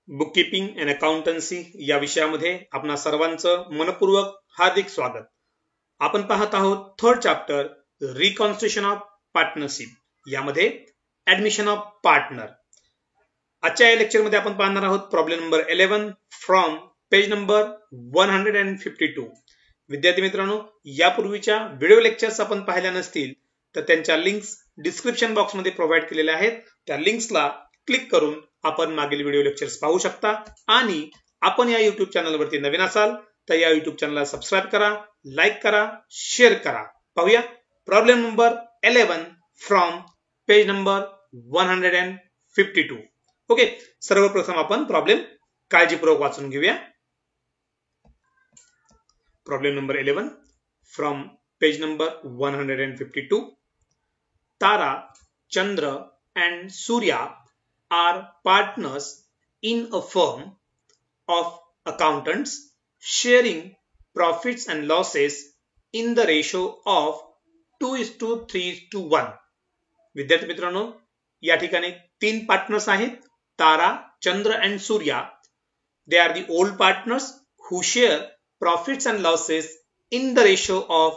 Bookkeeping and accountancy या विषयामध्ये आपणा सर्वांचं मनपूर्वक हार्दिक स्वागत. आपण पाहत आहोत third chapter reconstitution of partnership यामध्ये ऍडमिशन ऑफ पार्टनर. आजच्या या लेक्चर मध्ये आपण पाहणार आहोत problem number 11 from page number 152. विद्यार्थी मित्रांनो, यापूर्वीच्या व्हिडिओ लेक्चर्स आपण पाहिल्या नसतील तर त्यांच्या लिंक्स डिस्क्रिप्शन बॉक्स मध्ये प्रोव्हाइड केलेल्या आहेत. त्या लिंक्सला क्लिक करून आपण मागील व्हिडिओ लेक्चर्स पाहू शकता. आणि आपण या YouTube चॅनलवरती नवीन असाल तर या YouTube चॅनलला सबस्क्राइब करा, लाईक करा, शेअर करा. पाहूया problem number 11 from page number 152. Okay, सर्वप्रथम आपण प्रॉब्लेम काळजीपूर्वक वाचून घेऊया. Problem number 11 from page number 152. Tara, Chandra and Surya are partners in a firm of accountants sharing profits and losses in the ratio of 2:3:1. विद्यार्थी मित्रांनो, या ठिकाणी तीन पार्टनर्स आहेत, तारा, चंद्र and Surya. They are the old partners who share profits and losses in the ratio of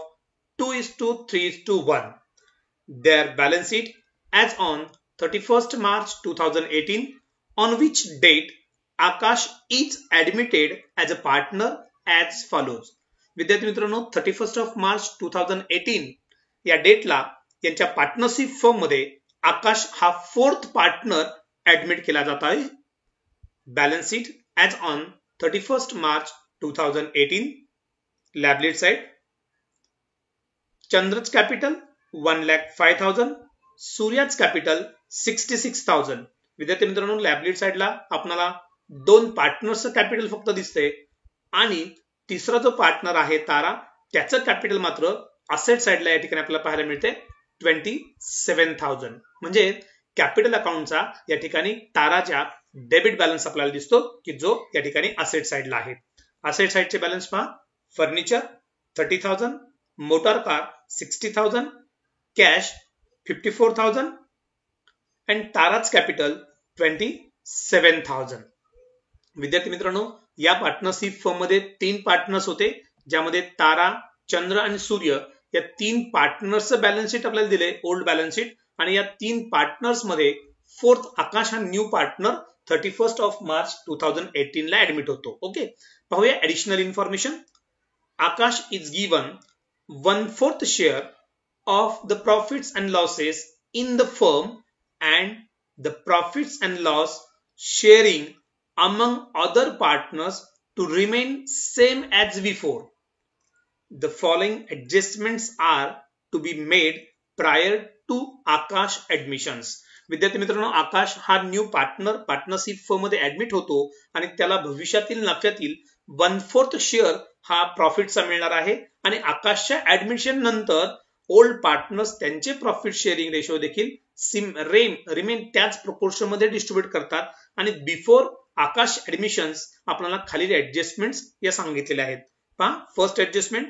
2:3:1. Their balance sheet as on 31st March 2018, on which date Akash is admitted as a partner as follows. विद्यार्थी मित्रांनो, 31st of March 2018 या डेटला यांच्या partnership firm मध्ये आकाश हा fourth partner admit केला जात आहे. Balance sheet as on 31st March 2018. Liability side, चंद्रच कॅपिटल 1,05,000, सूर्याच कॅपिटल 66,000. विद्यार्थी मित्रांनो, लॅबलेट साइडला आपल्याला दोन पार्टनर्सचं कॅपिटल फक्त दिसते आणि तिसरा जो पार्टनर आहे तारा, त्याचं कॅपिटल मात्र असेट साइडला या ठिकाणी आपल्याला पाहायला मिळते 27,000. म्हणजे कॅपिटल अकाउंटचा या ठिकाणी ताराच्या डेबिट बॅलन्स आपल्याला दिसतो की जो या ठिकाणी असेट साइडला आहे. असेट साइडचे बॅलन्स पहा, furniture 30,000, motor car 60,000, cash 54,000 and ताराच कॅपिटल 27,000. विद्यार्थी मित्रांनो, या पार्टनरशिप फर्म मध्ये तीन पार्टनर्स होते, ज्यामध्ये तारा, चंद्र आणि सूर्य या तीन पार्टनर्सचं बॅलन्स शीट आपल्याला दिले, ओल्ड बॅलन्स शीट. आणि या तीन पार्टनर्स मध्ये फोर्थ आकाश हा new partner 31st of March 2018 ला ऍडमिट होतो. ओके, पाहूया additional information. Akash is given 1/4 share of the profits and losses in the firm and the profits and loss sharing among other partners to remain same as before. The following adjustments are to be made prior to Akash admissions. विद्यार्थी मित्रांनो, आकाश हा new partnership firm मध्ये admit होतो आणि त्याला भविष्यातील नफ्यातील 1/4 share हा प्रॉफिटचा मिळणार आहे. आणि आकाशच्या ऍडमिशन नंतर ओल्ड पार्टनर्स त्यांचे प्रॉफिट शेअरिंग रेशो देखील रिमेन त्याच प्रोपोर्शन मध्ये डिस्ट्रीब्यूट करतात. आणि बिफोर आकाश ऍडमिशन्स आपल्याला खालील ऍडजस्टमेंट्स या सांगितलेल्या आहेत. पहा, first adjustment,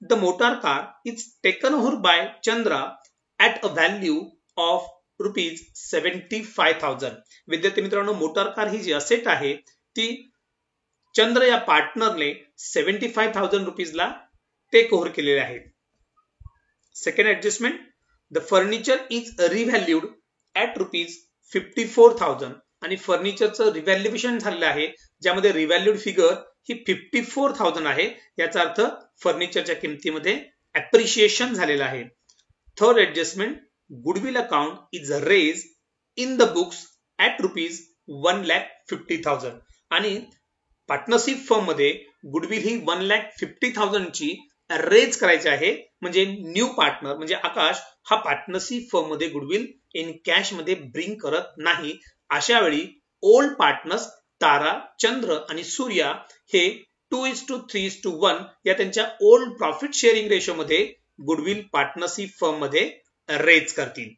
the motor car is taken over by Chandra at a value of ₹75,000. विद्यार्थी मित्रांनो, मोटार कार ही जी असेट आहे ती चंद्र या पार्टनरने 75,000 रुपीजला टेक ओव्हर केलेले आहे. Second adjustment, the furniture is revalued at ₹54,000. आणि फर्निचरचं रिव्हॅल्युएशन झालेलं आहे, ज्यामध्ये रिव्हॅल्यूड फिगर ही 54,000 आहे. याचा अर्थ फर्निचरच्या किमतीमध्ये अप्रिशिएशन झालेलं आहे. Third adjustment, goodwill account is raise in the books at ₹1,50,000. आणि पार्टनरशिप फर्म मध्ये गुडविल ही 1,50,000 ची रेज करायचे आहे. म्हणजे न्यू पार्टनर म्हणजे आकाश हा पार्टनरशिप फर्म मध्ये गुडविल इन कॅश मध्ये ब्रिंग करत नाही. अशा वेळी ओल्ड पार्टनर्स तारा, चंद्र आणि सूर्या हे 2:3:1 या त्यांच्या ओल्ड प्रॉफिट शेअरिंग रेशो मध्ये गुडविल पार्टनरशिप फर्म मध्ये रेज करतील.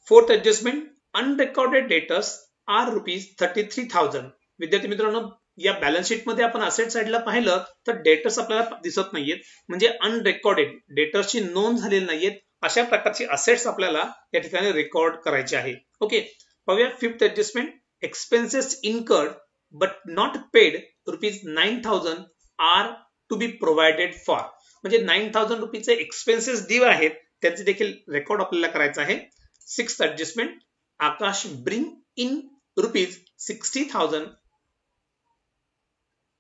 Fourth adjustment, unrecorded debtors are ₹33,000. विद्यार्थी मित्रांनो, या बॅलन्स शीट मध्ये आपण असेट साइडला पाहिलं तर डेटर्स आपल्याला दिसत नाहीयेत, म्हणजे अनरेकॉर्डेड डेटर्सची नोंद झालेली नाहीयेत. अशा प्रकारची असेट्स आपल्याला या ठिकाणी रेकॉर्ड करायचे आहे. ओके, पाहूया fifth adjustment, expenses incurred but not paid rupees 9,000 are to be provided for. म्हणजे 9,000 रुपीचे एक्सपेन्सेस ड्यू आहेत त्यांचे देखील रेकॉर्ड आपल्याला करायचं आहे. Sixth adjustment, Akash bring in rupees 60,000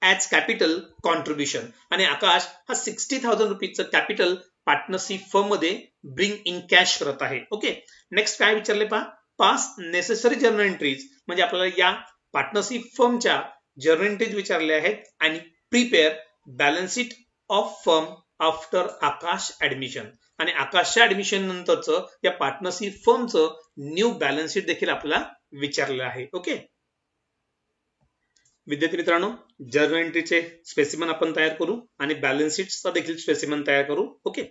as capital contribution. आणि आकाश हा 60,000 रुपीचं कॅपिटल पार्टनरशिप फर्म मध्ये ब्रिंग इन कॅश करत आहे. ओके, नेक्स्ट काय विचारले पहा, पास नेसेसरी जर्नल एंट्रीज, म्हणजे आपल्याला या पार्टनरशिप फर्मच्या जर्नल एंट्रीज विचारले आहेत आणि prepare balance sheet of firm after Akash admission. आणि आकाशच्या ऍडमिशन नंतरचं या पार्टनरशिप फर्मचं न्यू बॅलन्स शीट देखील आपल्याला विचारलेलं आहे. ओके विद्यार्थी मित्रांनो, जर्नल एंट्रीचे स्पेसिमन आपण तयार करू आणि बॅलन्स शीटचा देखील स्पेसिमन तयार करू. ओके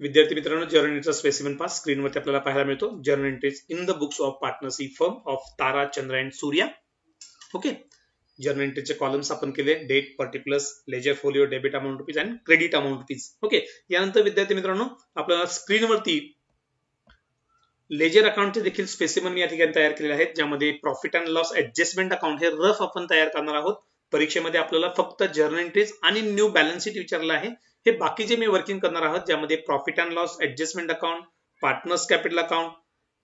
विद्यार्थी मित्रांनो, जर्नल एंट्रीचा स्पेसिमन पहा स्क्रीनवरती आपल्याला पाहायला मिळतो. Journal entries in the books of partnership firm of Tara, Chandra and Surya. Okay, journal एंट्रीचे कॉलम्स आपण केले, date, particulars, ledger folio, debit amount rupees आणि क्रेडिट अमाउंट रुपीज. ओके, यानंतर विद्यार्थी मित्रांनो आपल्याला स्क्रीनवरती लेजर अकाउंटचे देखील स्पेसिमन या ठिकाणी तयार केलेले आहेत, ज्यामध्ये profit and loss adjustment account हे रफ आपण तयार करणार आहोत. परीक्षेमध्ये आपल्याला फक्त जर्नल एंट्रीज आणि न्यू बॅलन्स शीट विचारलं आहे. हे बाकीचे मी वर्किंग करणार आहोत, ज्यामध्ये profit and loss adjustment account, partners capital account,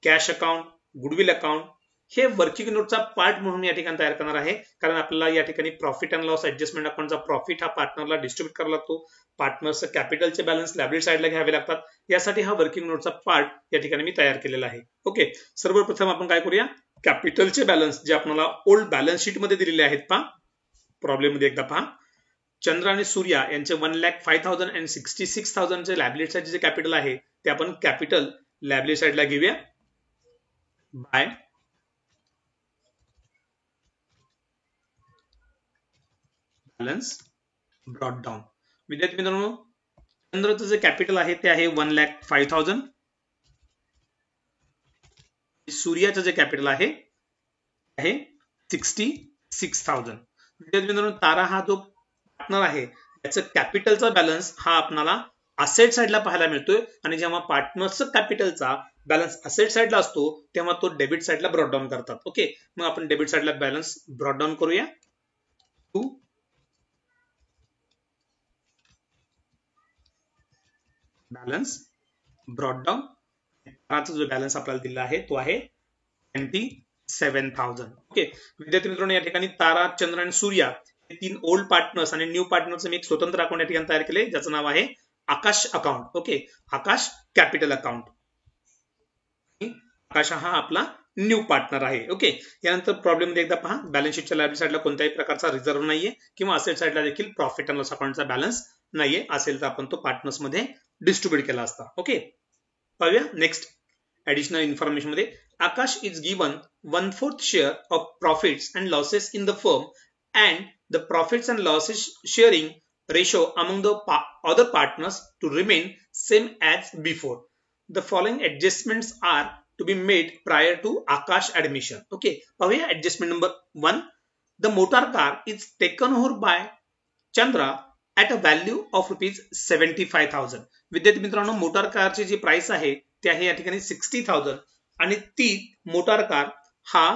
cash account, goodwill account हे वर्किंग नोटचा पार्ट म्हणून या ठिकाणी तयार करणार आहे. कारण आपल्याला या ठिकाणी प्रॉफिट अँड लॉस ऍडजस्टमेंट अकाउंटचा प्रॉफिट हा पार्टनरला डिस्ट्रीब्यूट करावा लागतो. पार्टनरचं कॅपिटलचे बॅलन्स लायबिलिटी साइडला घ्यावे लागतात. यासाठी हा वर्किंग नोटचा पार्ट या ठिकाणी मी तयार केलेला आहे. ओके, सर्वप्रथम आपण काय करूया, कॅपिटलचे बॅलन्स जे आपल्याला ओल्ड बॅलन्स शीट मध्ये दिलेले आहेत पहा, प्रॉब्लेम मध्ये एकदा पहा. चंद्र आणि सूर्या यांचे 1,05,000 आणि 66,000 चे लायबिलिटी साइड जे कॅपिटल आहे ते आपण कॅपिटल लायबिलिटी साइडला घेऊया बाय बॅलन्स ब्रॉट डाऊन. विद्यार्थी मित्रांनो, चंद्रचं जे कॅपिटल आहे ते आहे 1,05,000. सूर्याचं जे कॅपिटल आहे 66,000. विद्यार्थी मित्रांनो, तारा हा जो पार्टनर आहे त्याचं कॅपिटलचा बॅलन्स हा आपल्याला असेट साइडला पाहायला मिळतोय. आणि जेव्हा पार्टनरचं कॅपिटलचा बॅलन्स असेट साइडला असतो तेव्हा तो डेबिट साइडला ब्रॉट डाऊन करतात. ओके, मग आपण डेबिट साइडला बॅलन्स ब्रॉट डाऊन करूया. बॅलन्स ब्रॉट डाऊन, ताराचा जो बॅलन्स आपल्याला दिला आहे तो आहे 27,000. ओके विद्यार्थी मित्रांनो, या ठिकाणी तारा, चंद्र आणि सूर्या हे तीन ओल्ड पार्टनर्स आणि न्यू पार्टनरचं मी एक स्वतंत्र अकाउंट या ठिकाणी तयार केले, ज्याचं नाव आहे आकाश अकाउंट. ओके, आकाश कॅपिटल अकाउंट. आकाश हा आपला न्यू पार्टनर आहे. ओके, यानंतर प्रॉब्लेम मध्ये एकदा पहा, बॅलन्स शीटच्या लायबिलिटी साइडला कोणत्याही प्रकारचा रिझर्व्ह नाहीये किंवा असेट साइडला देखील प्रॉफिट अँड लॉस अकाउंटचा बॅलन्स नाहीये. असेल तर आपण तो पार्टनर्स मध्ये डिस्ट्रीब्यूट केला असता. ओके, पाहूया नेक्स्ट ऍडिशनल इन्फॉर्मेशन मध्ये. Akash is given 1/4 share of profits and losses in the firm and the profits and losses sharing ratio among the other partners to remain same as before. The following adjustments are to be made prior to Akash admission. Okay, पाहूया adjustment number 1. The motor car is taken over by Chandra at a value of rupees 75,000. विद्यार्थी मित्रांनो, motor कारची जी price आहे ती आहे या ठिकाणी 60,000 आणि ती मोटार कार हा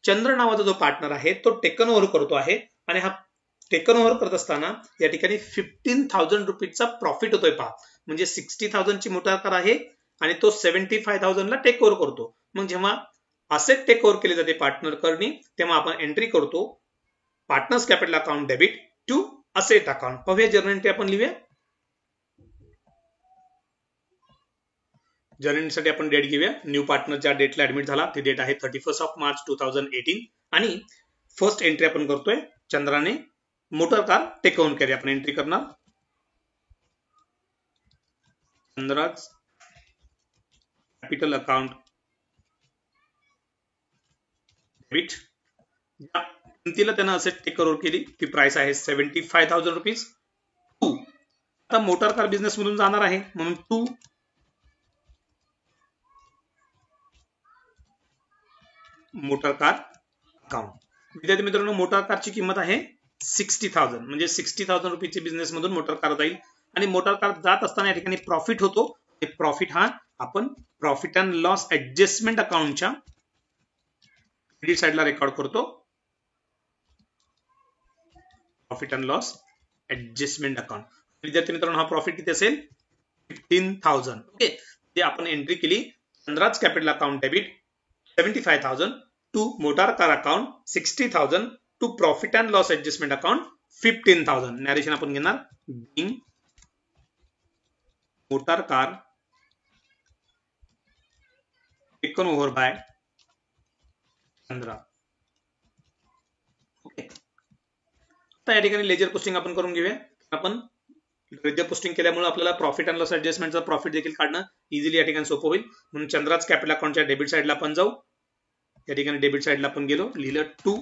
चंद्र नावाचा जो पार्टनर आहे तो टेकन ओव्हर करतो आहे. आणि हा टेकन ओव्हर करत असताना या ठिकाणी 15,000 रुपीजचा प्रॉफिट होतोय पहा. म्हणजे 60,000 ची मोटार कार आहे आणि तो 75,000 ला टेक ओव्हर करतो. मग जेव्हा असेट टेक ओव्हर केले जाते पार्टनर करणी तेव्हा आपण एंट्री करतो partners capital account debit to asset account. पाहूया जर्नल एंट्री आपण लिहूया. जर्नल एंट्रीसाठी आपण डेट घेऊया. न्यू पार्टनर ज्या डेटला ऍडमिट झाला ती डेट आहे 31 मार्च 2018 आणि फर्स्ट एंट्री आपण करतोय चंद्राने मोटर कार टेक ओव्हर केली. आपण एंट्री करणार चंद्राज कॅपिटल अकाउंट डेबिट. ज्या किमतीला त्यानं असेट टेक ओव्हर केली ती प्राइस आहे 75,000 रुपीज. टू आता मोटार कार बिझनेस मधून जाणार आहे म्हणून टू मोटार कार अकाउंट. विद्यार्थी मित्रांनो, मोटार कारची किंमत आहे 60,000 म्हणजे 60,000 रुपीची बिझनेस मधून मोटार कार जाईल आणि मोटार कार जात असताना या ठिकाणी प्रॉफिट होतो. प्रॉफिट हा आपण प्रॉफिट अँड लॉस ऍडजस्टमेंट अकाउंटच्या क्रेडिट साइडला रेकॉर्ड करतो. Profit and loss adjustment account. विद्यार्थी मित्रांनो, हा प्रॉफिट किती असेल? 15,000. ओके, ते आपण एंट्री केली. Chandra's capital account debit 75,000 to motor car account 60,000 to profit and loss adjustment account 15,000. Narration आपण घेणार being motor car taken over by Chandra. Okay, आता या ठिकाणी लेजर पोस्टिंग आपण करून घेऊया. आपण लेजर पोस्टिंग केल्यामुळे आपल्याला प्रॉफिट अँड लॉस ऍडजस्टमेंटचा प्रॉफिट देखील काढणं इझिली या ठिकाणी सोपं होईल. म्हणून चंद्राज कॅपिटल अकाउंटच्या डेबिट साइडला आपण जाऊ. या ठिकाणी डेबिट साइडला आपण गेलो, लिहिलं टू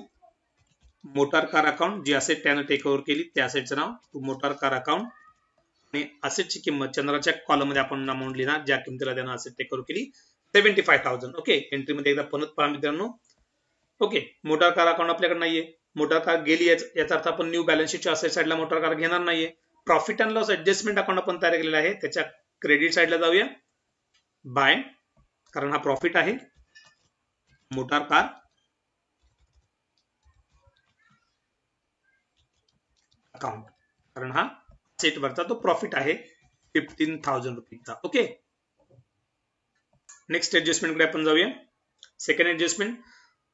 मोटार कार अकाउंट, जी असेट त्यानं टेक ओव्हर केली त्या असेटचं नाव टू मोटार कार अकाउंट, आणि असेटची किंमत चंद्राच्या कॉलम मध्ये आपण अमाऊंट लिहिणार ज्या किमतीला त्यानं असेट टेक ओव्हर केली 75,000. ओके, एंट्री मध्ये एकदा परत पहा मित्रांनो. ओके, मोटार कार अकाउंट आपल्याकडे नाहीये, मोटार कार गेली, याचा अर्थ आपण न्यू बॅलन्स शीटच्या असेट साइडला मोटार कार घेणार नाहीये. Profit and loss adjustment account आपण तयार केलेला आहे, त्याच्या क्रेडिट साइडला जाऊया. बाय, कारण हा प्रॉफिट आहे. मोटार कार अकाउंट, कारण हा सेट वरचा तो प्रॉफिट आहे 15,000 रुपीजचा. ओके, नेक्स्ट ऍडजस्टमेंट कडे आपण जाऊया. Second adjustment,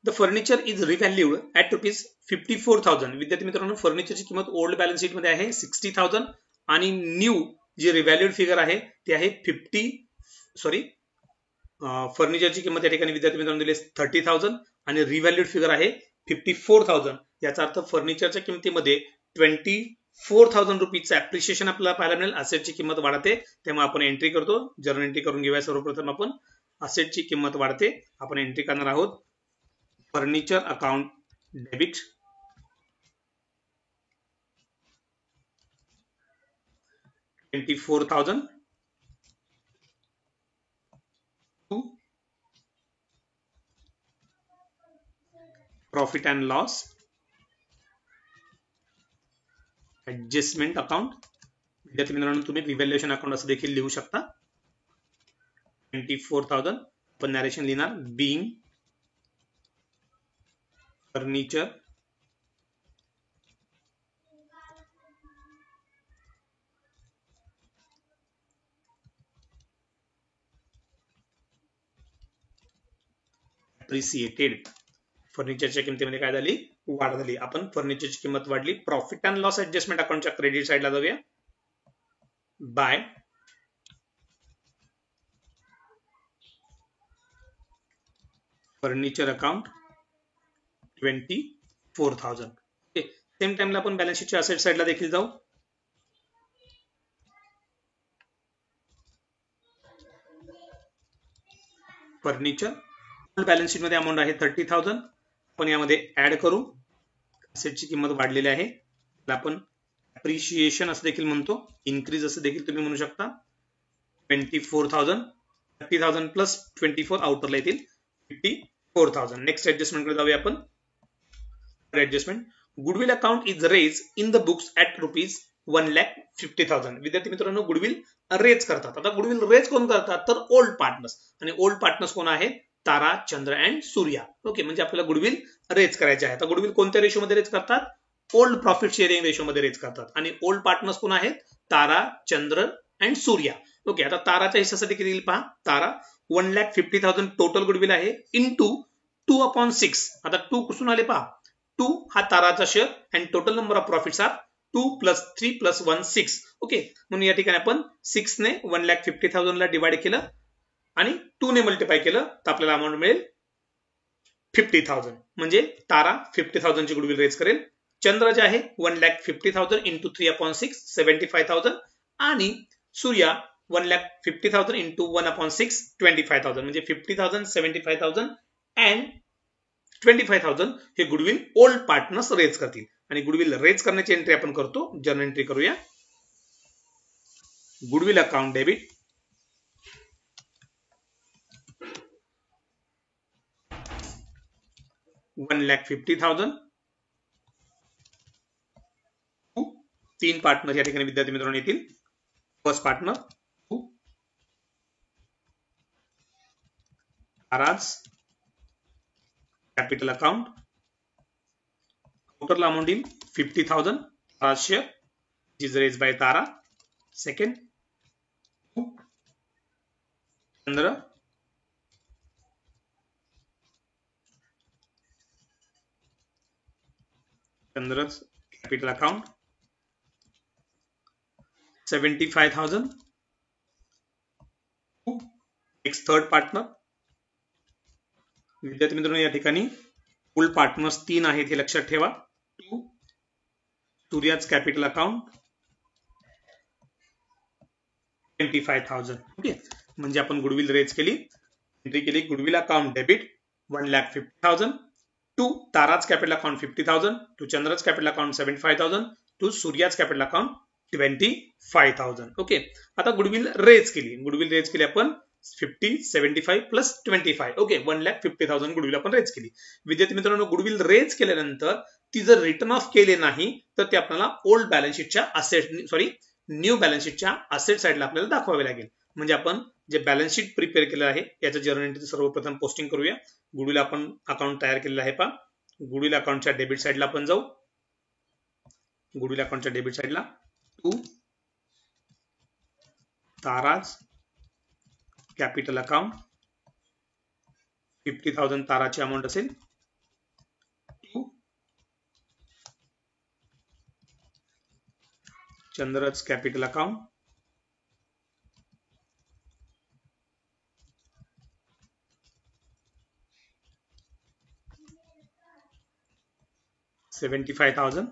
the furniture is revalued at ₹54,000. विद्यार्थी मित्रांनो, फर्निचरची किंमत ओल्ड बॅलन्स शीट मध्ये आहे 60,000 आणि न्यू जी रिव्हॅल्यूड फिगर आहे ती आहे फर्निचरची किंमत या ठिकाणी विद्यार्थी मित्रांनो दिली 30,000 आणि रिव्हॅल्यूड फिगर आहे 54,000. याचा अर्थ फर्निचरच्या किमतीमध्ये 24,000 रुपीजचं ऍप्रिशिएशन आपल्याला पाहायला मिळेल. असेटची किंमत वाढते, तेव्हा आपण एंट्री करतो. जर्नल एंट्री करून घेऊया. सर्वप्रथम आपण असेटची किंमत वाढते, आपण एंट्री करणार आहोत furniture account debit 24,000 to profit and loss adjustment account. विद्यार्थी मित्रांनो, तुम्ही रिव्हॅल्युएशन अकाउंट असं देखील लिहू शकता. 24,000 आपण नॅरेशन लिहिणार बिंग फर्निचर अप्रिसिएटेड. फर्निचरच्या किमतीमध्ये काय झाली? वाढ झाली. आपण फर्निचरची किंमत वाढली. प्रॉफिट अँड लॉस ऍडजस्टमेंट अकाउंटच्या क्रेडिट साइडला जाऊया. By furniture account 24,000. Okay, same टाइमला आपण बॅलन्स शीटच्या असेट साइडला देखील जाऊ. फर्निचर बॅलन्स शीट मध्ये अमाऊंट आहे 30,000. आपण यामध्ये ऍड करू. असेटची किंमत वाढलेली आहे, त्याला आपण अप्रिशिएशन असं देखील म्हणतो, इन्क्रीज असं देखील तुम्ही म्हणू शकता. 24,000, 30,000 प्लस 24 आउटरला येतील 54,000. नेक्स्ट ऍडजस्टमेंट कडे जाऊया आपण. Adjustment, goodwill account is raise in the books at ₹1,50,000. विद्यार्थी मित्रांनो, गुडविल रेज करतात. आता गुडविल रेज कोण करतात? तर ओल्ड पार्टनर्स. आणि ओल्ड पार्टनर्स कोण आहेत? तारा, चंद्र अँड सूर्या. ओके, म्हणजे आपल्याला गुडविल रेज करायचे आहे. आता गुडविल कोणत्या रेशो मध्ये रेज करतात? ओल्ड प्रॉफिट शेअरिंग रेशो मध्ये रेज करतात. आणि ओल्ड पार्टनर्स कोण आहेत? तारा, चंद्र अँड सूर्या. ओके, आता ताराच्या हिस्सासाठी किती येईल पहा. तारा 1,50,000 टोटल गुडविल आहे इंटू 2/6. आता 2 कुठून आले पहा. 2 हा ताराचा share and total number of profits are 2 + 3 + 1 6. Okay, म्हणून या ठिकाणी आपण 6 ने 1,50,000 ला डिवाइड केलं आणि 2 ने मल्टिप्लाय केलं तर आपल्याला अमाऊंट मिळेल 50,000. म्हणजे तारा 50,000 ची गुडविल रेज करेल. चंद्र जे आहे 1,50,000 इंटू 3/6 75,000 आणि सूर्या 1,50,000 इंटू 1/6 25,000. म्हणजे 50,000, 75,000 अँड 25,000 हे गुडविल ओल्ड पार्टनर्स रेज करतील. आणि गुडविल रेज करण्याची एंट्री आपण करतो. जर्नल एंट्री करूया. Goodwill account debit 1,50,000 to 3 partner या ठिकाणी विद्यार्थी मित्रांनो येतील. First partner Tara's capital account. Total amount in 50,000 Tara's share, which is raised by Tara. Second, Chandra's capital account 75,000. Next, third partner. विद्यार्थी मित्रांनो या ठिकाणी फुल पार्टनर्स 3 आहेत हे लक्षात ठेवा. To Surya's capital account 25,000. Okay, म्हणजे आपण गुडविल रेज केली, एंट्री केली. Goodwill account debit 1,50,000 to Tara's capital account 50,000 to Chandra's capital account 75,000 to Surya's capital account 25,000. Okay, आता गुडविल रेज केली आपण 50, 75 प्लस 25. ओके, 1,50,000 गुडविल आपण रेज केली. विद्यार्थी मित्रांनो, गुडविल रेज केल्यानंतर ती जर रिटर्न ऑफ केले नाही तर ते आपल्याला ओल्ड बॅलन्स शीटच्या न्यू बॅलन्स शीटच्या असेट साइडला आपल्याला दाखवावे लागेल. म्हणजे आपण जे बॅलन्स शीट प्रिपेअर केलं आहे याचं जर्नल एंट्री सर्वप्रथम पोस्टिंग करूया. गुडविल आपण अकाउंट तयार केलेलं आहे. गुडविल अकाउंटच्या डेबिट साइडला आपण जाऊ. गुडविल अकाउंटच्या डेबिट साइडला टू ताराज कॅपिटल अकाउंट 50,000 ताराची अमाउंट असेल. To Chandra's capital account 75,000.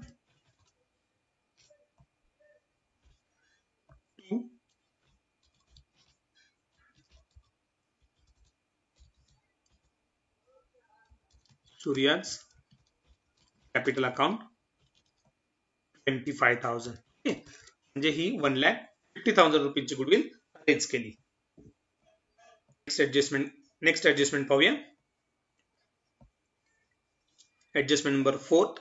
To Surya's capital account 25,000. Okay, म्हणजे ही 1,50,000 रुपीची गुडविल रेज केली. नेक्स्ट ऍडजस्टमेंट पाहूया. Adjustment number 4,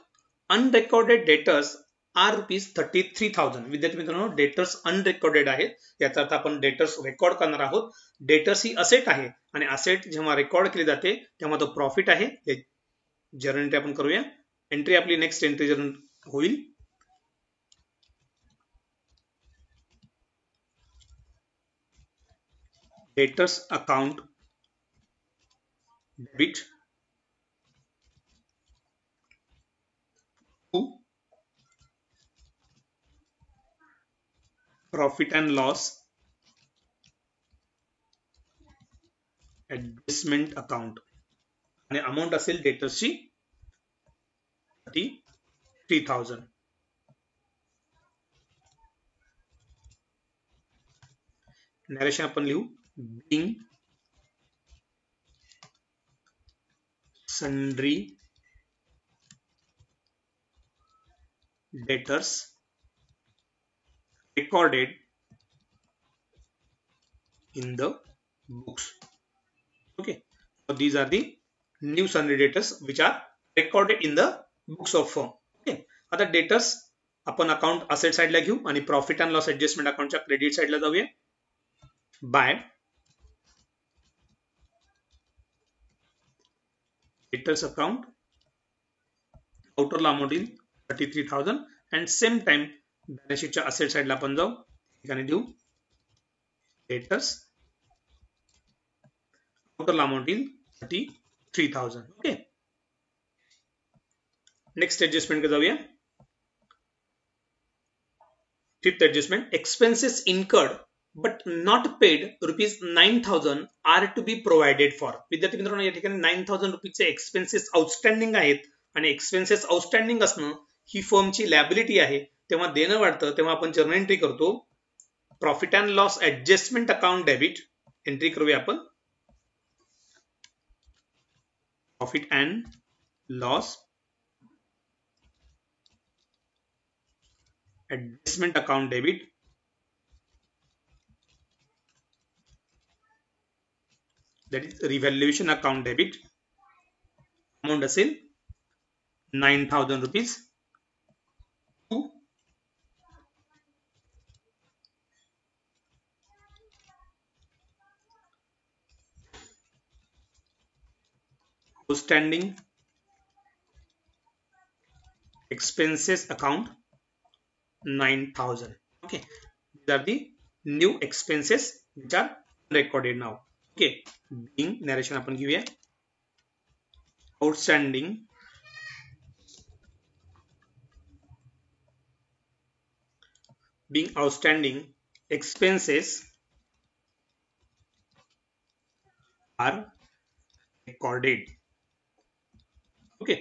unrecorded debtors are ₹33,000. विद्यार्थी मित्रांनो, डेटर्स अनरेकॉर्डेड आहेत. याचा अर्थ आपण डेटर्स रेकॉर्ड करणार आहोत. डेटर्स ही असेट आहे आणि असेट जेव्हा रेकॉर्ड केली जाते तेव्हा तो प्रॉफिट आहे. जर्नल एंट्री आपण करूया. एंट्री आपली नेक्स्ट एंट्री जर्नल होईल. Debtors account debit to profit and loss adjustment account आणि अमाउंट असेल डेटर्सची 33,000. नरेशन आपण लिहू. Being sundry debtors recorded in the books. Okay, so these are the new sundry debtors which are recorded in the books of firm. Okay, आता debtors आपण account asset साइडला घेऊ आणि प्रॉफिट अँड लॉस ऍडजस्टमेंट अकाउंटच्या credit साइडला जाऊया. By debtors account, total amount in 33,000 and same time balance शीटच्या asset साइडला आपण जाऊ. ठिकाणी देऊ debtors total amount in 33,000. Okay, next adjustment कडे जाऊया. Fifth adjustment, expenses incurred but not paid ₹9,000 are to be provided for. विद्यार्थी मित्रांनो, या ठिकाणी 9,000 रुपीचे एक्सपेन्सेस आउटस्टँडिंग आहेत आणि एक्सपेन्सेस आउटस्टँडिंग असणं ही फर्मची लॅबिलिटी आहे. तेव्हा देणं वाढतं तेव्हा आपण जर्नल एंट्री करतो. Profit and loss adjustment account debit entry करूया आपण. Profit and loss adjustment account debit that is revaluation account debit. Amount असेल 9,000 rupees to outstanding expenses account 9,000. Okay, these are the new expenses which are recorded now. Okay, being narration आपण घेऊया. Outstanding expenses are recorded. Okay,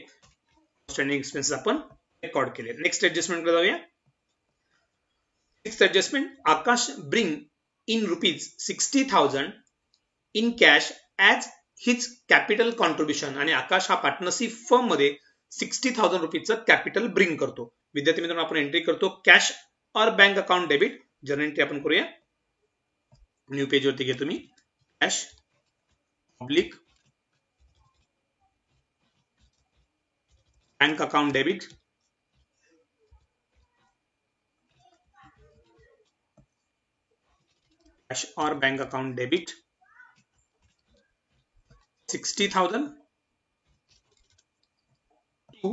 outstanding expenses आपण record केले. Next adjustment कडे जाऊया. Next adjustment, Akash bring in rupees 60,000 in cash as his capital contribution. आणि आकाश हा partnership firm मध्ये 60,000 रुपीजचं capital bring करतो. विद्यार्थी मित्रांनो, आपण एंट्री करतो कॅश और bank account debit. Journal entry आपण करूया. न्यू पेज वरती घेतो मी. Cash public bank account debit cash or bank account debit 60,000 to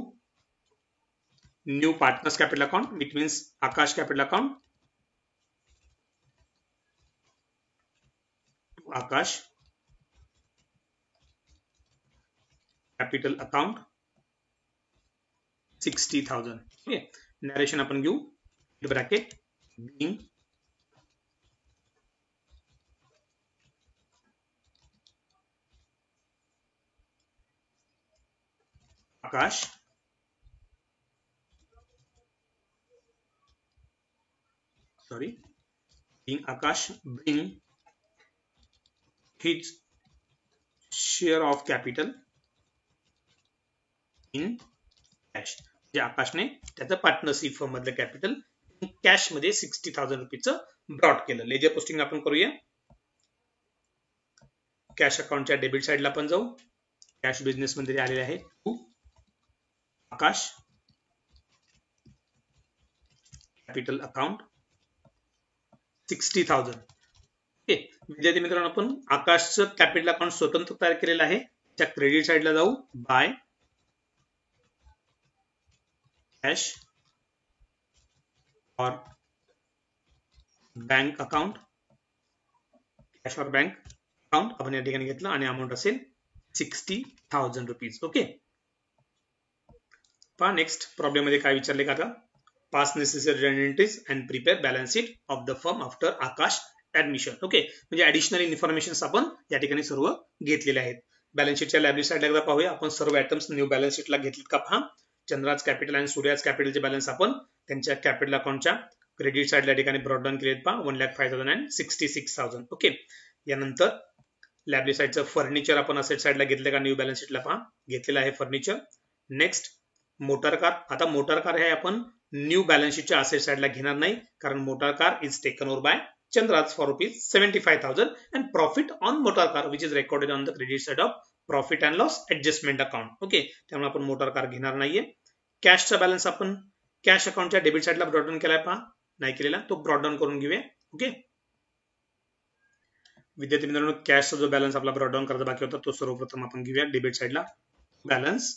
new partners capital account, which means Akash capital account to Akash capital account 60,000. Okay, narration आपण घेऊ. Bracket being Akash bring his share of capital in cash. जे आकाशने त्याचं partnership firm मधलं capital cash मध्ये 60,000 रुपीचं broad केलं. Ledger posting आपण करूया. कॅश अकाउंटच्या डेबिट साइडला आपण जाऊ. कॅश बिझनेस मध्ये आलेले आहे to Akash capital account 60,000. Okay, विद्यार्थी मित्रांनो, आपण आकाशचं कॅपिटल अकाउंट स्वतंत्र तयार केलेलं आहे. त्या क्रेडिट साइडला जाऊ. बाय कॅश और बँक अकाउंट. कॅश और बँक अकाउंट आपण या ठिकाणी घेतलं आणि अमाउंट असेल 60,000 रुपीज. ओके, पहा नेक्स्ट प्रॉब्लेम मध्ये काय विचारले का आता. Pass necessary entries and prepare balance sheet of the firm after Akash admission. Okay, म्हणजे ऍडिशनल इन्फॉर्मेशन आपण या ठिकाणी सर्व घेतलेले आहेत. बॅलन्स शीटच्या लायबिलिटी साइडला एकदा पाहूया. आपण सर्व आयटम्स न्यू बॅलन्स शीटला घेतलेत का पहा. चंद्राज कॅपिटल आणि सूर्याज कॅपिटलचे बॅलन्स आपण त्यांच्या कॅपिटल अकाउंटच्या क्रेडिट साइडला ठिकाणी ब्रॉड डाऊन केलेत पहा. 1,05,000 and 66,000. ओके, यानंतर लायबिलिटी साइडचं फर्निचर आपण असेट साइडला घेतलं का न्यू बॅलन्स शीटला पहा. घेतलेलं आहे फर्निचर. Next motor car. आता मोटर कार हे आपण न्यू बॅलन्स शीटच्या असेट साइडला घेणार नाही, कारण motor car is taken over by Chandra's for ₹75,000 and profit on motor car which is recorded on the credit side of profit and loss adjustment account. Okay, त्यामुळे आपण motor car घेणार नाहीये. कॅशचा बॅलन्स आपण कॅश अकाउंटच्या डेबिट साइडला brought down केलाय पहा. नाही केलेला तो ब्रॉड डाऊन करून घेऊया. ओके, विद्यार्थी मित्रांनो, कॅशचा जो बॅलन्स आपला ब्रॉड डाऊन करायचा बाकी होता तो सर्वप्रथम आपण घेऊया डेबिट साइडला. Balance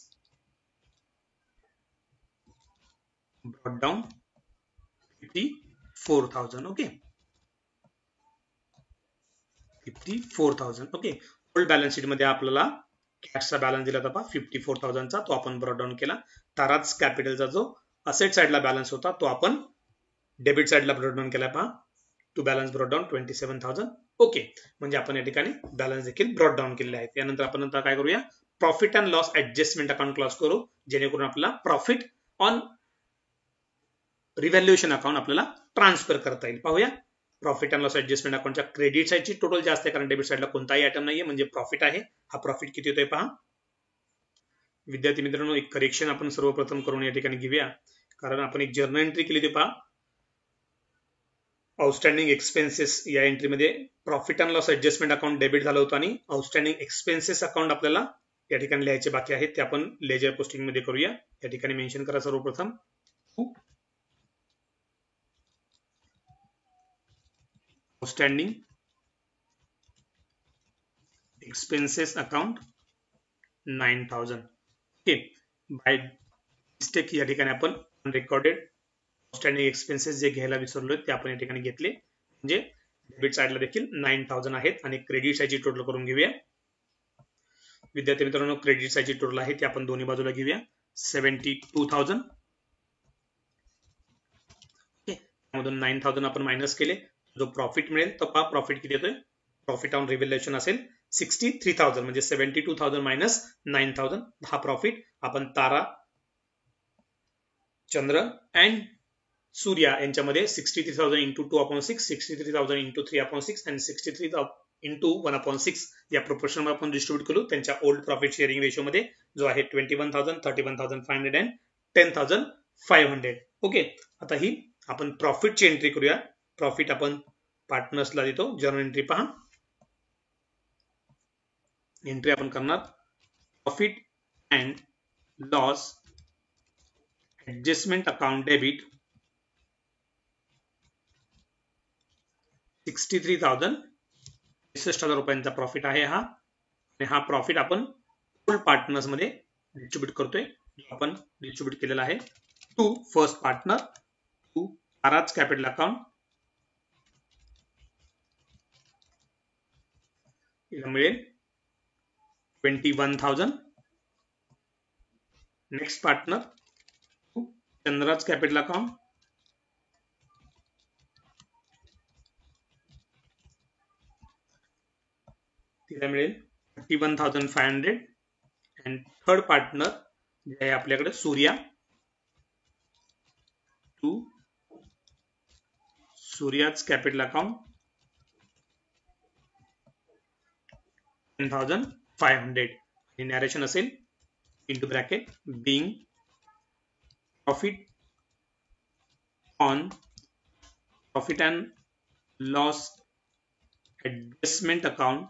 brought down 54,000. Okay, 54,000. Okay, old balance sheet मध्ये आपल्याला कॅशचा बॅलन्स दिला होता 54,000 चा, तो आपण ब्रॉड डाऊन केला. ताराज कॅपिटलचा जो असेट साइडला बॅलन्स होता तो आपण डेबिट साइडला ब्रॉड डाऊन केला पहा. To balance brought down 27,000. Okay, म्हणजे आपण या ठिकाणी बॅलन्स देखील ब्रॉड डाऊन केलेले आहेत. यानंतर आपण आता काय करूया, profit and loss adjustment account close करू, जेणेकरून आपल्याला प्रॉफिट ऑन रिव्हॅल्युएशन अकाउंट आपल्याला ट्रान्सफर करता येईल. पाहूया. प्रॉफिट अँड लॉस ऍडजस्टमेंट अकाउंटच्या क्रेडिट साइडची टोटल जास्त आहे, कारण डेबिट साइडला कोणताही आयटम नाहीये, म्हणजे प्रॉफिट आहे. हा प्रॉफिट किती होतोय पहा. विद्यार्थी मित्रांनो, एक करेक्शन आपण सर्वप्रथम करून या ठिकाणी घेऊया, कारण आपण एक जर्नल एंट्री केली होती पहा. आउटस्टँडिंग एक्सपेन्सेस या एंट्रीमध्ये profit and loss adjustment account debit झालं होतं आणि आउटस्टँडिंग एक्सपेन्सेस अकाउंट आपल्याला या ठिकाणी लिहायचे बाकी आहेत. ते आपण लेजर पोस्टिंग मध्ये करूया. या ठिकाणी मेन्शन करा सर्वप्रथम outstanding expenses account 9,000. Okay, by mistake या ठिकाणी आपण अनरेकॉर्डेड आउटस्टँडिंग एक्सपेन्सेस जे घ्यायला विसरलोय ते आपण या ठिकाणी घेतले, म्हणजे डेबिट साइडला देखील 9,000 आहेत. आणि क्रेडिट साइडची टोटल करून घेऊया. विद्यार्थी मित्रांनो, क्रेडिट साइडची टोटल आहे ते आपण दोन्ही बाजूला घेऊया 72,000. त्यामधून 9,000 आपण मायनस केले, जो प्रॉफिट मिळेल तो पहा प्रॉफिट किती येतोय. प्रॉफिट ऑन रिव्हॅल्युएशन असेल 63,000, म्हणजे 72,000 मायनस 9,000. हा प्रॉफिट आपण तारा, चंद्र अँड सूर्या यांच्यामध्ये 63,000 इंटू 2/6, 63,000 इंटू 3/6 आणि 63,000 इंटू 1/6 या प्रोपोर्शन मध्ये आपण डिस्ट्रीब्यूट केलो त्यांच्या ओल्ड प्रॉफिट शेअरिंग रेशो मध्ये, जो आहे 21,000, 31,500 अँड 10,500. ओके, आता ही आपण प्रॉफिटची एंट्री करूया. प्रॉफिट आपण पार्टनर्सला देतो. जर्नल एंट्री पहा. एंट्री आपण करणार profit and loss adjustment account debit 63,000 रुपयांचा प्रॉफिट आहे हा. आणि हा प्रॉफिट आपण फुल पार्टनर्स मध्ये डिस्ट्रीब्यूट करतोय. आपण डिस्ट्रीब्यूट केलेला आहे to first partner, to Tara's capital account. याला मिळेल 21,000. Next partner to Chandra's capital account, तिला मिळेल 31,500. अँड थर्ड पार्टनर जे आहे आपल्याकडे Surya, to Surya's capital account 10,500. आणि नॅरेशन असेल into bracket being profit on profit and loss adjustment account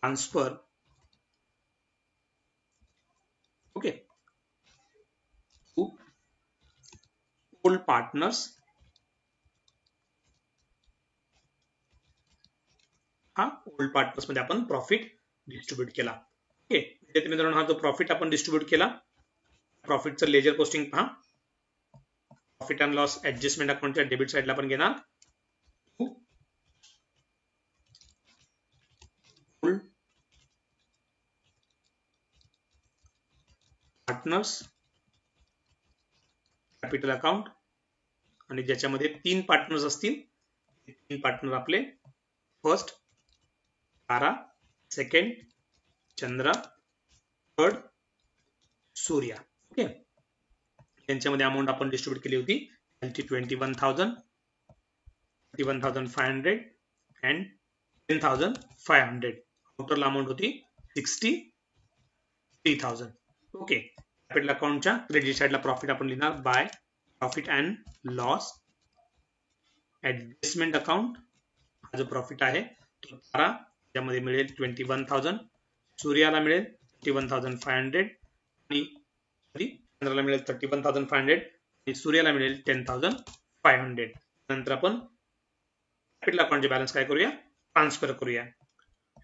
transfer. Okay, to old partners. हा ओल्ड पार्टनर्स मध्ये आपण प्रॉफिट डिस्ट्रीब्यूट केला. ओके, विद्यार्थी मित्रांनो, हा जो प्रॉफिट आपण डिस्ट्रीब्यूट केला, प्रॉफिटचं लेजर पोस्टिंग पहा. प्रॉफिट अँड लॉस ऍडजस्टमेंट अकाउंटच्या डेबिट साइडला आपण घेणार पार्टनर्स कॅपिटल अकाउंट. आणि ज्याच्यामध्ये 3 पार्टनर्स असतील, 3 पार्टनर आपले फर्स्ट तारा, सेकंड चंद्र, थर्ड सूर्या. ओके, यांच्यामध्ये अमाउंट आपण डिस्ट्रीब्यूट केली होती 21,000, 31,500 अँड 10,500. टोटल अमाउंट होती 63,000. ओके, कॅपिटल अकाउंटच्या क्रेडिट साइडला प्रॉफिट आपण लिहिणार by profit and loss adjustment account. हा जो प्रॉफिट आहे तो तारा, त्यामध्ये मिळेल 21,000, सूर्याला मिळेल 31,500 आणि चंद्राला मिळेल 31,500 आणि सूर्याला मिळेल 10,500. नंतर आपण कॅपिटल अकाउंटचे बॅलन्स काय करूया, ट्रान्सफर करूया.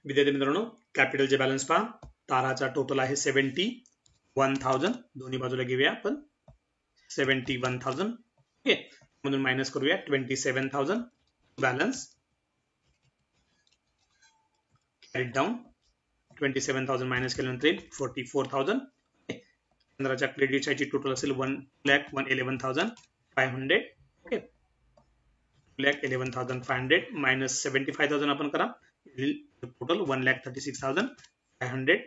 विद्यार्थी मित्रांनो, कॅपिटलचे बॅलन्स पहा. ताराचा टोटल आहे 71,000. दोन्ही बाजूला घेऊया आपण 71,000. ओके, म्हणून मायनस करूया 27,000. बॅलन्स कॅरी डाऊन 27,000 मायनस केल्यानंतर 44,000. चंद्राच्या क्रेडिट साइडची टोटल असेल 1,11,500. ओके, 1,11,500 मायनस 75,000 आपण करा, टोटल 1,36,500.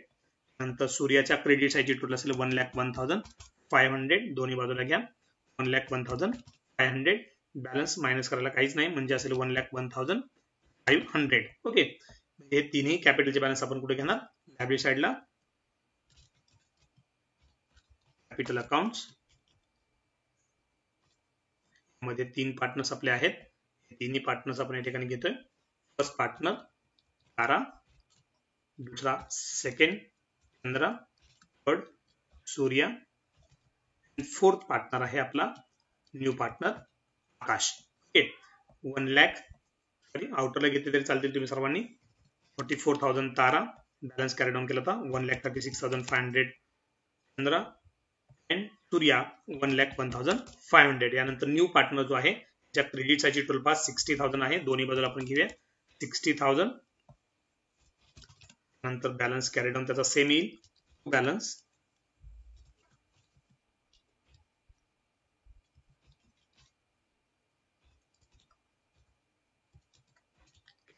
नंतर सूर्याच्या क्रेडिट साइडची टोटल असेल 1,01,500. दोन्ही बाजूला घ्या 1,01,500. बॅलन्स मायनस करायला काहीच नाही, म्हणजे असेल 1,01,500. ओके, हे तीनही कॅपिटलचे बॅलन्स आपण कुठे घेणार, लायबिलिटी साइडला कॅपिटल अकाउंट्स मध्ये 3 पार्टनर्स आपले आहेत. तिन्ही पार्टनर्स आपण या ठिकाणी घेतोय. फर्स्ट पार्टनर तारा, दुसरा सेकंड चंद्र, थर्ड सूर्या, फोर्थ पार्टनर आहे आपला न्यू पार्टनर आकाश. ओके, 1,30,000 आउटरला घेतले तरी चालतील तुम्ही सर्वांनी. 44,000 तारा बॅलन्स कॅरी डाऊन केला होता. 1,36,500 चंद्रा अँड सूर्या 1,01,500. यानंतर न्यू पार्टनर जो आहे ज्या क्रेडिट साईडची टोटल पास 60,000 आहे. दोन्ही बाजूला आपण घेऊया 60,000. नंतर बॅलन्स कॅरी डाऊन त्याचा सेम येईल. Balance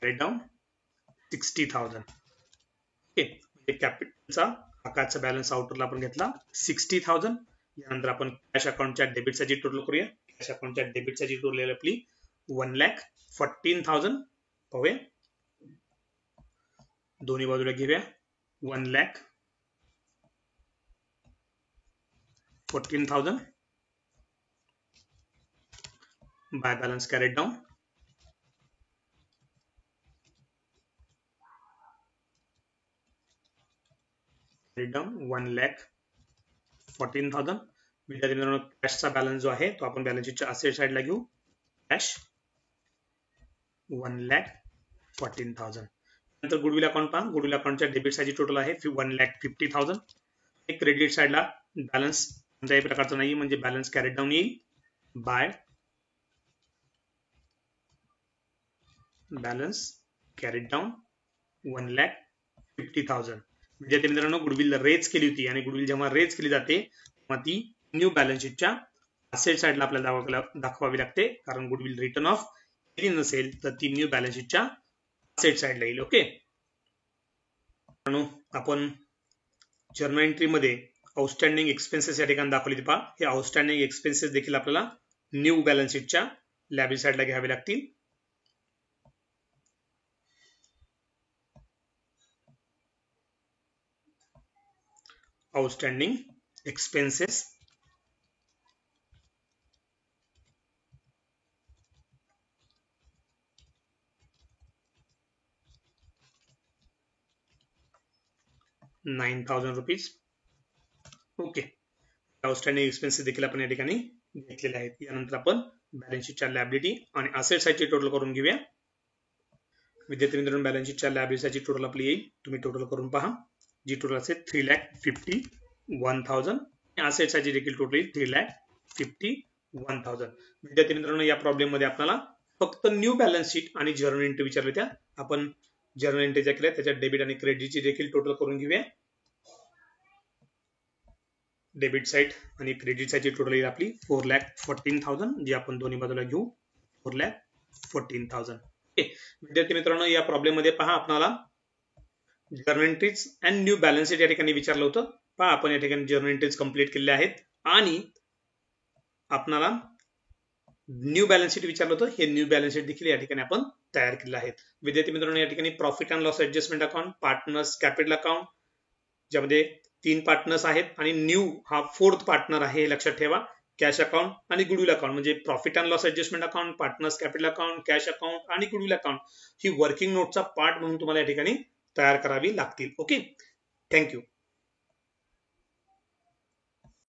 carry down 60,000. ओके, कॅपिटलचा आकाशचा बॅलन्स आउटरला आपण घेतला 60,000. यानंतर आपण कॅश अकाउंटच्या डेबिट साईडची टोटल करूया. कॅश अकाउंटच्या डेबिट साईडची टोटल आपली 1,14,000 पाहूया. दोन्ही बाजूला घेऊया 1,14,000 by balance carried down. Down 1,14,000. विद्यार्थी कॅशचा बॅलन्स जो आहे तो आपण बॅलन्स शीटच्या असेट साईडला घेऊ. कॅश 1,14,000. नंतर गुडविल अकाउंट पहा. गुडविल अकाउंटच्या डेबिट साईडची टोटल आहे 1,50,000. क्रेडिट साईडला बॅलन्स कोणत्याही प्रकारचा नाही म्हणजे बॅलन्स कॅरेड डाऊन येईल बाय बॅलन्स कॅरेड डाऊन 1,50,000. विद्यार्थी मित्रांनो गुडविल रेज केली होती आणि गुडविल जेव्हा रेज केली जाते तेव्हा ती न्यू बॅलन्स शीटच्या असेट साईडला आपल्याला दाखवावी लागते. कारण गुडविल रिटर्न ऑफ केली नसेल तर ती न्यू बॅलन्स शीटच्या असेट साईडला येईल. ओके, आपण जर्नल एंट्री मध्ये आउटस्टँडिंग एक्सपेन्सेस या ठिकाणी दाखवली. पहा, हे आउटस्टँडिंग एक्सपेन्सेस देखील आपल्याला न्यू बॅलन्स शीटच्या लायबिलिटी साईडला घ्यावे लागतील. Outstanding expenses ₹9,000. Okay, outstanding expenses देखील आपण या ठिकाणी घेतलेले आहेत. यानंतर आपण बॅलन्स शीटच्या लायबिलिटी आणि असेट साईडची टोटल करून घेऊया. विद्यार्थी मित्रांनो बॅलन्स शीटच्या लायबिलिटी साईडची टोटल आपली येईल. तुम्ही टोटल करून पहा. जी टोटल असेल 3,51,000. असेट साईडची देखील टोटल येईल 3,51,000. विद्यार्थी मित्रांनो या प्रॉब्लेम मध्ये आपल्याला फक्त न्यू बॅलन्स शीट आणि जर्नल एंट्री विचारले त्या. आपण जर्नल एंट्री ज्या केल्या त्याच्या डेबिट आणि क्रेडिटची देखील टोटल करून घेऊया. डेबिट साईड आणि क्रेडिट साईडची टोटल येईल आपली 4,14,000 जी आपण दोन्ही बाजूला घेऊ 4,14,000. विद्यार्थी मित्रांनो या प्रॉब्लेम मध्ये पहा आपल्याला journal entries and new balance sheet या ठिकाणी विचारलं होतं. पहा आपण या ठिकाणी जर्नल एंट्रीज कंप्लीट केलेल्या आहेत आणि आपल्याला न्यू बॅलन्स शीट विचारलं होतं. हे न्यू बॅलन्स शीट देखील या ठिकाणी आपण तयार केलेलं आहे. विद्यार्थी मित्रांनो या ठिकाणी profit and loss adjustment account, partners capital account ज्यामध्ये 3 पार्टनर्स आहेत आणि न्यू हा 4th पार्टनर आहे हे लक्षात ठेवा. कॅश अकाउंट आणि गुडविल अकाउंट म्हणजे profit and loss adjustment account, partners capital account, cash account आणि गुडविल अकाउंट ही वर्किंग नोटचा पार्ट म्हणून तुम्हाला या ठिकाणी तयार करावी लागतील. Okay, thank you.